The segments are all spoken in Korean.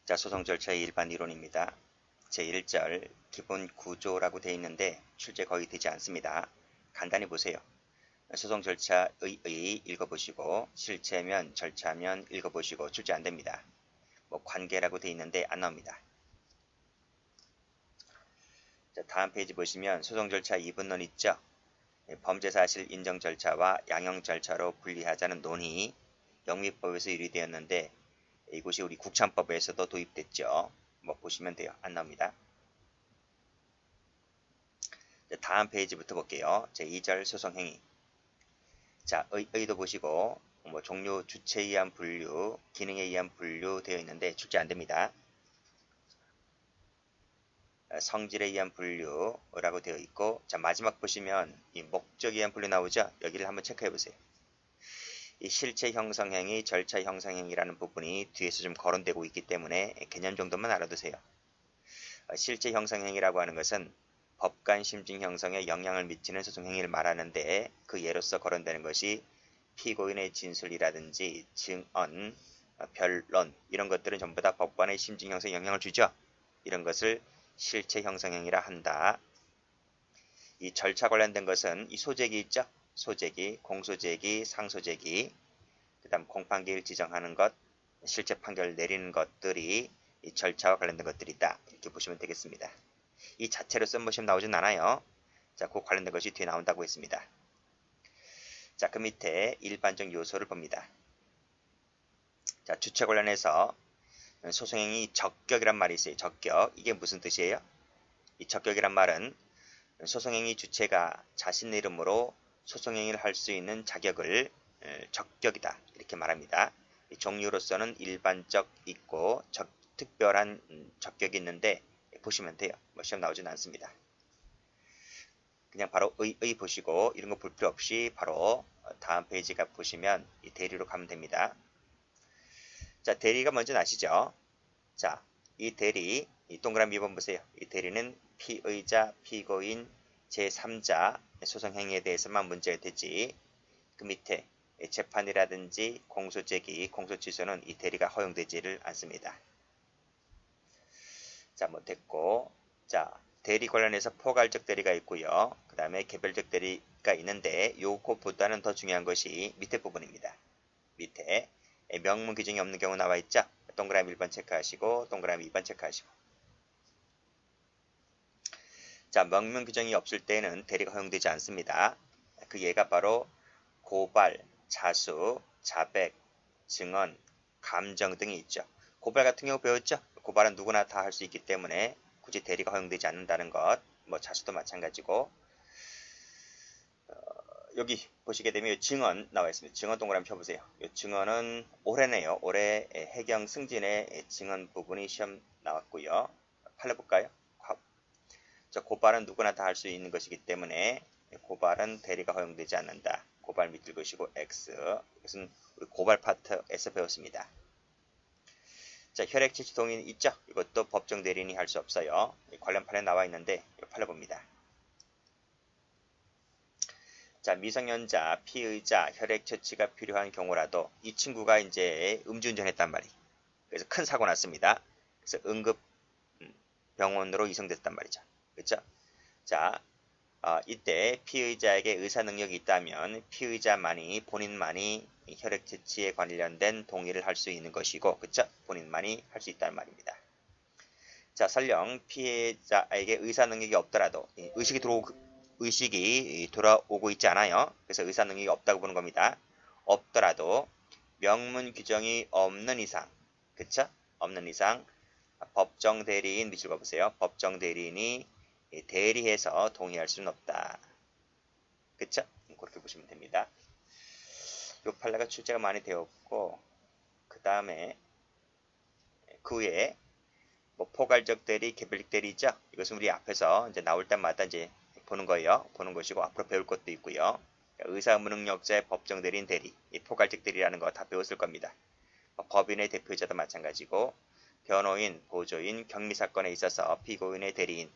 자, 소송 절차의 일반 이론입니다. 제1절 기본 구조라고 되어 있는데 출제 거의 되지 않습니다. 간단히 보세요. 소송 절차의 읽어보시고 실체면 절차면 읽어보시고 출제 안됩니다. 관계라고 되어 있는데 안 나옵니다. 자, 다음 페이지 보시면 소송 절차 2분론 있죠. 범죄사실 인정 절차와 양형 절차로 분리하자는 논의 영미법에서 유리되었는데 이곳이 우리 국찬법에서도 도입됐죠. 보시면 돼요. 안 나옵니다. 다음 페이지부터 볼게요. 제2절 소송행위. 자, 의도 보시고 종류 주체에 의한 분류, 기능에 의한 분류 되어 있는데 출제 안됩니다. 성질에 의한 분류라고 되어 있고, 자, 마지막 보시면 이 목적에 의한 분류 나오죠. 여기를 한번 체크해 보세요. 이 실체 형성행위, 절차 형성행위라는 부분이 뒤에서 좀 거론되고 있기 때문에 개념 정도만 알아두세요. 실체 형성행위라고 하는 것은 법관 심증 형성에 영향을 미치는 소송행위를 말하는데 그 예로서 거론되는 것이 피고인의 진술이라든지 증언, 변론 이런 것들은 전부 다 법관의 심증 형성에 영향을 주죠. 이런 것을 실체 형성행위라 한다. 이 절차 관련된 것은 이 소재기 있죠. 소재기, 공소재기, 상소재기, 그 다음 공판기일 지정하는 것, 실제 판결을 내리는 것들이 이 절차와 관련된 것들이다. 이렇게 보시면 되겠습니다. 이 자체로 썸머시험 나오진 않아요. 자, 그 관련된 것이 뒤에 나온다고 했습니다. 자, 그 밑에 일반적 요소를 봅니다. 자, 주체 관련해서 소송행위 적격이란 말이 있어요. 적격. 이게 무슨 뜻이에요? 이 적격이란 말은 소송행위 주체가 자신의 이름으로 소송행위를 할 수 있는 자격을 적격이다. 이렇게 말합니다. 종류로서는 일반적 있고 특별한 적격이 있는데 보시면 돼요. 시험 나오진 않습니다. 그냥 바로 의 보시고 이런 거 볼 필요 없이 바로 다음 페이지가 보시면 이 대리로 가면 됩니다. 자, 대리가 먼저 나시죠. 자, 이 대리, 이 동그라미 2번 보세요. 이 대리는 피의자, 피고인, 제3자 소송행위에 대해서만 문제가 되지 그 밑에 재판이라든지 공소제기, 공소취소는 이 대리가 허용되지를 않습니다. 자, 됐고, 자, 대리 관련해서 포괄적 대리가 있고요. 그 다음에 개별적 대리가 있는데 요거보다는 더 중요한 것이 밑에 부분입니다. 밑에 명문 규정이 없는 경우 나와 있죠. 동그라미 1번 체크하시고 동그라미 2번 체크하시고. 자, 명문 규정이 없을 때는 대리가 허용되지 않습니다. 그 예가 바로 고발, 자수, 자백, 증언, 감정 등이 있죠. 고발 같은 경우 배웠죠? 고발은 누구나 다 할 수 있기 때문에 굳이 대리가 허용되지 않는다는 것, 자수도 마찬가지고. 여기 보시게 되면 증언 나와 있습니다. 증언 동그라미 펴보세요. 이 증언은 올해네요. 올해 해경 승진의 증언 부분이 시험 나왔고요. 팔려볼까요? 자, 고발은 누구나 다 할 수 있는 것이기 때문에 고발은 대리가 허용되지 않는다. 고발 밑줄 그시고 X. 이것은 우리 고발 파트에서 배웠습니다. 자, 혈액취치 동의 있죠? 이것도 법정 대리인이 할 수 없어요. 관련 판에 나와 있는데 팔려봅니다. 자, 미성년자, 피의자, 혈액처치가 필요한 경우라도 이 친구가 이제 음주운전했단 말이에요. 그래서 큰 사고 났습니다. 그래서 응급 병원으로 이송됐단 말이죠. 그렇죠? 자, 이때 피의자에게 의사 능력이 있다면 피의자만이 본인만이 혈액처치에 관련된 동의를 할 수 있는 것이고, 그렇죠? 본인만이 할 수 있다는 말입니다. 자, 설령 피해자에게 의사 능력이 없더라도 의식이 돌아오고 있지 않아요. 그래서 의사 능력이 없다고 보는 겁니다. 없더라도 명문 규정이 없는 이상, 그쵸? 없는 이상 법정 대리인 밑줄 봐보세요. 법정 대리인이 대리해서 동의할 수는 없다. 그쵸? 그렇게 보시면 됩니다. 요 판례가 출제가 많이 되었고, 그 다음에 그 외에 포괄적 대리, 개별적 대리 있죠? 이것은 우리 앞에서 이제 나올 때마다 이제 보는 거예요. 보는 것이고 앞으로 배울 것도 있고요. 의사 무능력자의 법정 대리인 대리, 이 포괄적 대리라는 거 다 배웠을 겁니다. 법인의 대표자도 마찬가지고 변호인, 보조인, 경미사건에 있어서 피고인의 대리인,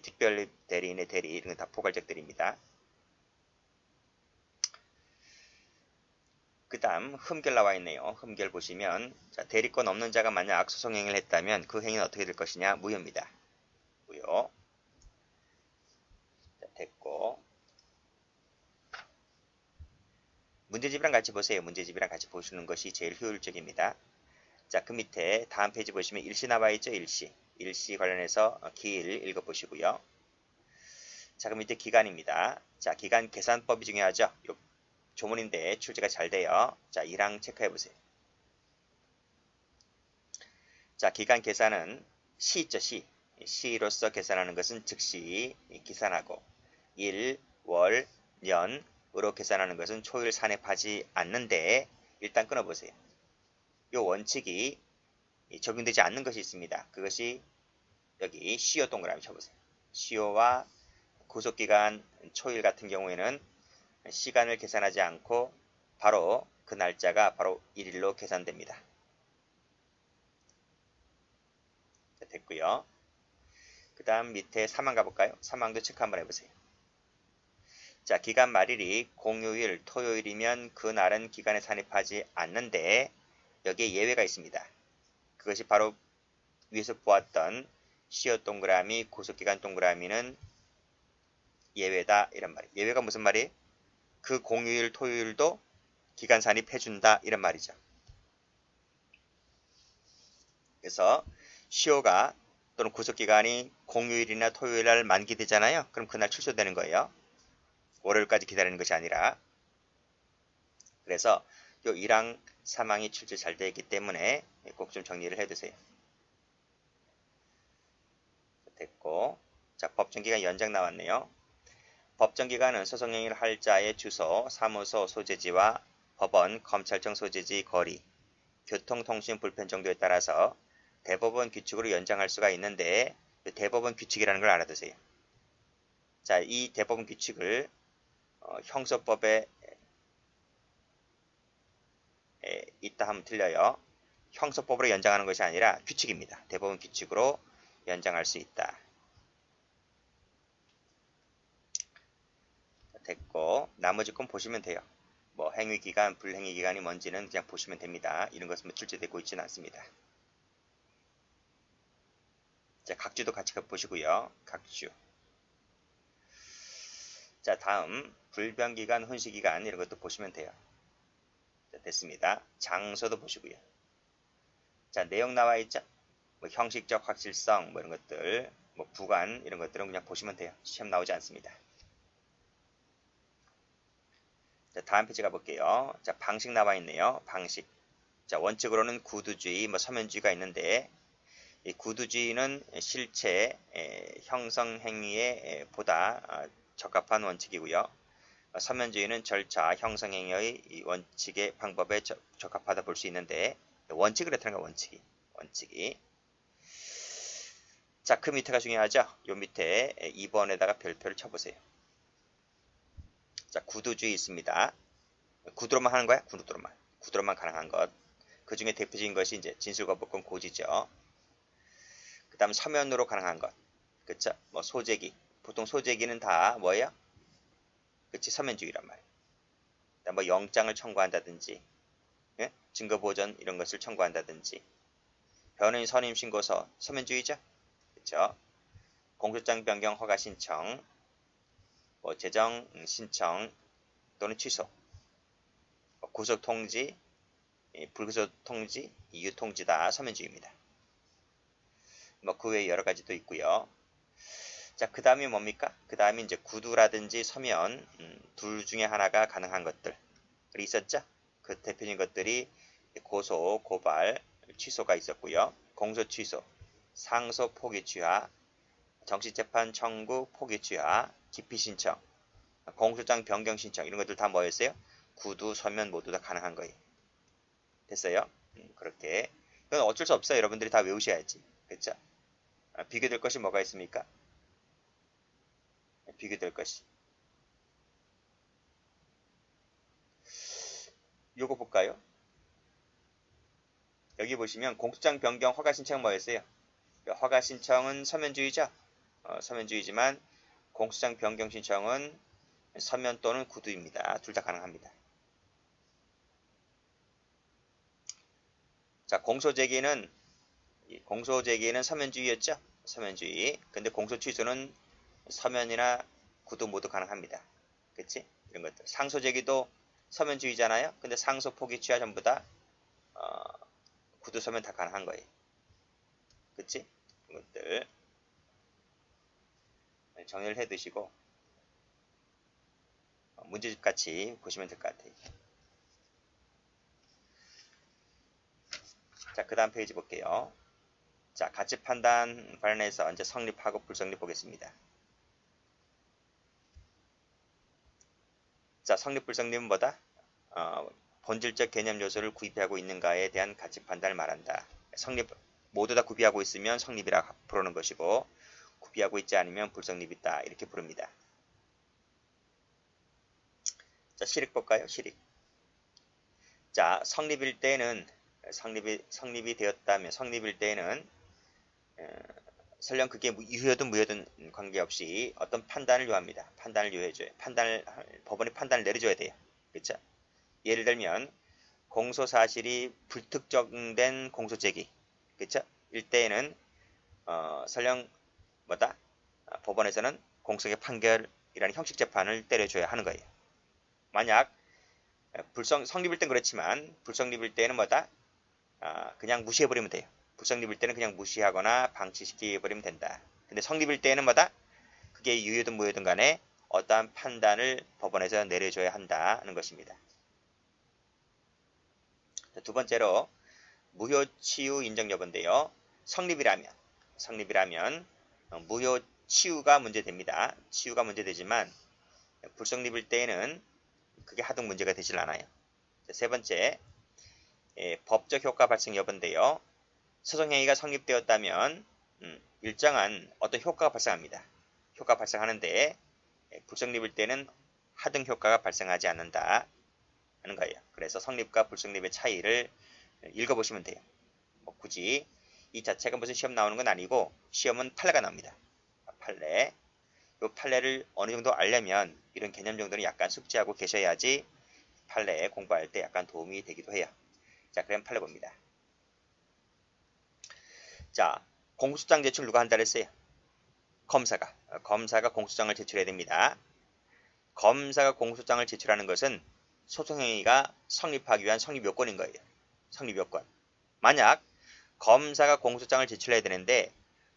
특별 대리인의 대리 이런 건 다 포괄적 대리입니다. 그 다음 흠결 나와 있네요. 흠결 보시면 자, 대리권 없는 자가 만약 소송행위를 했다면 그 행위는 어떻게 될 것이냐? 무효입니다. 무효. 자, 됐고 문제집이랑 같이 보세요. 문제집이랑 같이 보시는 것이 제일 효율적입니다. 자, 그 밑에 다음 페이지 보시면 일시 나와 있죠. 일시. 일시 관련해서 길 읽어보시고요. 자, 그 밑에 기간입니다. 자, 기간 계산법이 중요하죠. 요 조문인데 출제가 잘 돼요. 자, 이랑 체크해보세요. 자, 기간 계산은 시 있죠. 시. 시로서 계산하는 것은 즉시 계산하고 일, 월, 년으로 계산하는 것은 초일 산입하지 않는데 일단 끊어보세요. 이 원칙이 적용되지 않는 것이 있습니다. 그것이 여기 시효 동그라미 쳐보세요. 시효와 구속기간 초일 같은 경우에는 시간을 계산하지 않고 바로 그 날짜가 바로 1일로 계산됩니다. 됐고요. 그 다음 밑에 사망 가볼까요? 사망도 체크 한번 해보세요. 자, 기간 말일이 공휴일, 토요일이면 그날은 기간에 산입하지 않는데 여기에 예외가 있습니다. 그것이 바로 위에서 보았던 시효 동그라미, 구속기간 동그라미는 예외다 이런 말이에요. 예외가 무슨 말이에요? 그 공휴일, 토요일도 기간 산입해준다 이런 말이죠. 그래서 시효가 또는 구속기간이 공휴일이나 토요일날 만기되잖아요. 그럼 그날 출소되는 거예요. 월요일까지 기다리는 것이 아니라. 그래서 요 1항 3항이 출제 잘 되어 있기 때문에 꼭 좀 정리를 해두세요. 됐고, 자, 법정기간 연장 나왔네요. 법정기간은 소송행위를 할 자의 주소, 사무소 소재지와 법원, 검찰청 소재지 거리, 교통통신 불편 정도에 따라서 대법원 규칙으로 연장할 수가 있는데 대법원 규칙이라는 걸 알아두세요. 자, 이 대법원 규칙을 형소법에 있다 하면 틀려요. 형소법으로 연장하는 것이 아니라 규칙입니다. 대법원 규칙으로 연장할 수 있다. 됐고 나머지 건 보시면 돼요. 뭐 행위기간, 불행위기간이 뭔지는 그냥 보시면 됩니다. 이런 것은 출제되고 있지는 않습니다. 자, 각주도 같이 보시고요. 각주. 자, 다음 불변기간, 훈시기간 이런 것도 보시면 돼요. 자, 됐습니다. 장소도 보시고요. 자, 내용 나와 있죠? 뭐 형식적 확실성 뭐 이런 것들, 뭐 부관 이런 것들은 그냥 보시면 돼요. 시험 나오지 않습니다. 자, 다음 페이지 가볼게요. 자, 방식 나와 있네요. 방식. 자, 원칙으로는 구두주의, 뭐 서면주의가 있는데 이 구두주의는 실체 형성 행위에 보다 적합한 원칙이고요. 서면주의는 절차 형성 행위의 원칙의 방법에 적합하다 볼 수 있는데 원칙을 나타낸 거 원칙이. 자, 그 밑에가 중요하죠. 요 밑에 2번에다가 별표를 쳐보세요. 자, 구두주의 있습니다. 구두로만 하는 거야? 구두로만 가능한 것. 그 중에 대표적인 것이 이제 진술거부권 고지죠. 그 다음 서면으로 가능한 것. 그쵸? 뭐 소재기. 보통 소재기는 다 뭐예요? 그치? 서면주의란 말이에요. 그다음 뭐 영장을 청구한다든지, 예? 증거보전 이런 것을 청구한다든지, 변호인 선임 신고서 서면주의죠? 그쵸? 공소장 변경 허가 신청, 뭐 재정 신청 또는 취소, 구속 통지, 불구속 통지, 이유 통지 다 서면주의입니다. 뭐 그 외에 여러 가지도 있고요. 자, 그 다음이 뭡니까? 그 다음이 이제 구두라든지 서면 둘 중에 하나가 가능한 것들 있었죠? 그 대표적인 것들이 고소, 고발, 취소가 있었고요. 공소 취소, 상소 포기 취하, 정식재판 청구 포기 취하, 기피 신청, 공소장 변경 신청 이런 것들 다 뭐였어요? 구두, 서면 모두 다 가능한 거예요. 됐어요? 그렇게. 이건 어쩔 수 없어요. 여러분들이 다 외우셔야지. 그렇죠? 비교될 것이 뭐가 있습니까? 비교될 것이. 요거 볼까요? 여기 보시면 공소장 변경 허가 신청 뭐였어요? 허가 신청은 서면주의죠? 서면주의지만 공소장 변경 신청은 서면 또는 구두입니다. 둘 다 가능합니다. 자, 공소제기는 서면주의였죠? 서면주의. 근데 공소취소는 서면이나 구도 모두 가능합니다. 그치? 이런 것들. 상소제기도 서면주의잖아요? 근데 상소, 포기, 취하 전부 다 구도 서면 다 가능한 거예요. 그치? 이런 것들 정리를 해 두시고 문제집 같이 보시면 될 것 같아요. 자, 그 다음 페이지 볼게요. 자, 가치 판단 관련해서 이제 성립하고 불성립 보겠습니다. 자, 성립, 불성립은 뭐다? 본질적 개념 요소를 구입하고 있는가에 대한 가치 판단을 말한다. 성립, 모두 다 구비하고 있으면 성립이라 부르는 것이고, 구비하고 있지 않으면 불성립이다. 이렇게 부릅니다. 자, 실익 볼까요? 실익. 자, 성립일 때는, 성립이 되었다면, 성립일 때는, 설령 그게 유효든 무효든 관계없이 어떤 판단을 요합니다. 판단을 요해줘요. 법원이 판단을 내려줘야 돼요. 그쵸? 예를 들면, 공소 사실이 불특정된 공소 제기. 그쵸? 일때에는, 설령, 뭐다? 법원에서는 공소의 판결이라는 형식 재판을 때려줘야 하는 거예요. 만약, 성립일 땐 그렇지만, 불성립일 때는 뭐다? 그냥 무시해버리면 돼요. 불성립일 때는 그냥 무시하거나 방치시켜버리면 된다. 근데 성립일 때는 뭐다? 그게 유효든 무효든 간에 어떠한 판단을 법원에서 내려줘야 한다는 것입니다. 두 번째로 무효 치유 인정 여부인데요. 성립이라면 무효 치유가 문제됩니다. 치유가 문제되지만 불성립일 때에는 그게 하등 문제가 되질 않아요. 세 번째, 법적 효과 발생 여부인데요. 소송행위가 성립되었다면 일정한 어떤 효과가 발생합니다. 효과 발생하는데 불성립일 때는 하등 효과가 발생하지 않는다 하는 거예요. 그래서 성립과 불성립의 차이를 읽어보시면 돼요. 굳이 이 자체가 무슨 시험 나오는 건 아니고 시험은 판례가 나옵니다. 판례. 이 판례를 어느 정도 알려면 이런 개념 정도는 약간 숙지하고 계셔야지 판례 공부할 때 약간 도움이 되기도 해요. 자, 그럼 판례 봅니다. 자, 공소장 제출 누가 한다 그랬어요? 검사가 공소장을 제출해야 됩니다. 검사가 공소장을 제출하는 것은 소송행위가 성립하기 위한 성립 요건인 거예요. 성립 요건. 만약 검사가 공소장을 제출해야 되는데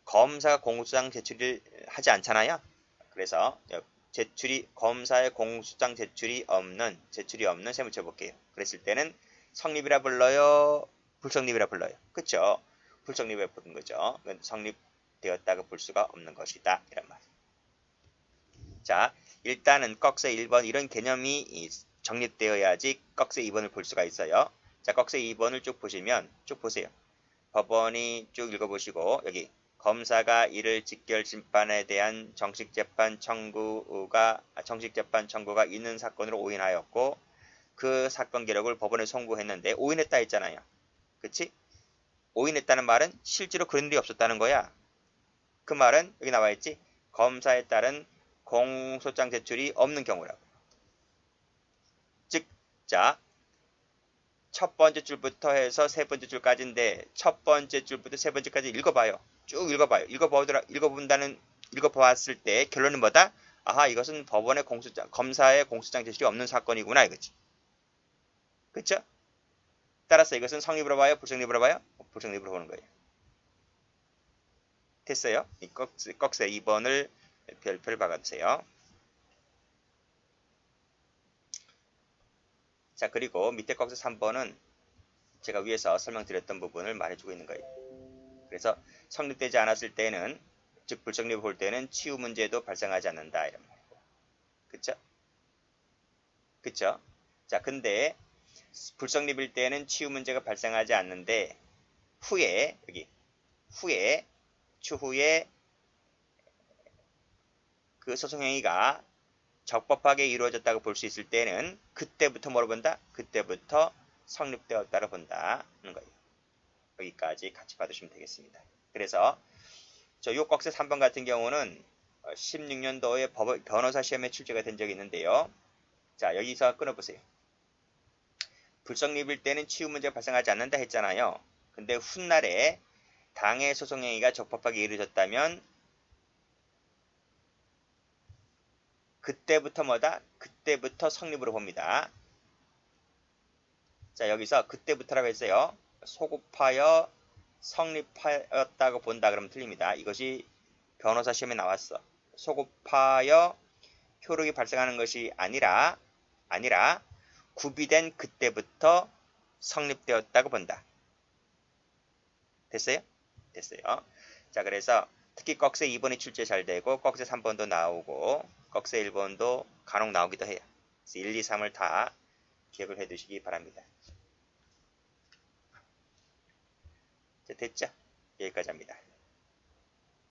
검사가 공소장 제출을 하지 않잖아요. 그래서 검사의 공소장 제출이 없는 세 문제 볼게요. 그랬을 때는 성립이라 불러요, 불성립이라 불러요. 그쵸? 불성립에 부른 거죠. 성립되었다고 볼 수가 없는 것이다. 이런 말. 자, 일단은 꺽쇠 1번 이런 개념이 정립되어야지 꺽쇠 2번을 볼 수가 있어요. 자, 꺽쇠 2번을 쭉 보시면 쭉 보세요. 법원이 쭉 읽어보시고 여기 검사가 이를 직결 심판에 대한 정식 재판 청구가 있는 사건으로 오인하였고 그 사건 기록을 법원에 송부했는데 오인했다 했잖아요. 그치? 오인했다는 말은 실제로 그런 일이 없었다는 거야. 그 말은 여기 나와 있지. 검사에 따른 공소장 제출이 없는 경우라고. 즉, 자, 첫 번째 줄부터 해서 세 번째 줄까지인데 첫 번째 줄부터 세 번째까지 읽어봐요. 쭉 읽어봐요. 읽어보았을 때 결론은 뭐다? 아하, 이것은 검사의 공소장 제출이 없는 사건이구나 이거지. 그쵸? 따라서 이것은 성립으로 봐요? 불성립으로 봐요? 불성립으로 보는 거예요. 됐어요? 이 꺽쇠 2번을 별표를 박아주세요. 자, 그리고 밑에 꺽쇠 3번은 제가 위에서 설명드렸던 부분을 말해주고 있는 거예요. 그래서 성립되지 않았을 때는, 즉 불성립을 볼 때는 치유 문제도 발생하지 않는다 이런 말이고. 그쵸? 그쵸? 자, 근데 불성립일 때는 치유 문제가 발생하지 않는데 추후에 그 소송행위가 적법하게 이루어졌다고 볼 수 있을 때는 그때부터 뭐로 본다? 그때부터 성립되었다고 본다는 거예요. 여기까지 같이 봐두시면 되겠습니다. 그래서 저 요꺽쇠 3번 같은 경우는 16년도에 변호사 시험에 출제가 된 적이 있는데요. 자, 여기서 끊어보세요. 불성립일 때는 치유 문제가 발생하지 않는다 했잖아요. 근데 훗날에 당해 소송행위가 적법하게 이루어졌다면 그때부터 뭐다? 그때부터 성립으로 봅니다. 자, 여기서 그때부터라고 했어요. 소급하여 성립하였다고 본다 그러면 틀립니다. 이것이 변호사 시험에 나왔어. 소급하여 효력이 발생하는 것이 아니라 구비된 그때부터 성립되었다고 본다. 됐어요? 됐어요. 자, 그래서 특히 꺽쇠 2번이 출제 잘 되고 꺽쇠 3번도 나오고 꺽쇠 1번도 간혹 나오기도 해요. 그래서 1, 2, 3을 다 기억을 해 두시기 바랍니다. 자, 됐죠? 여기까지 합니다.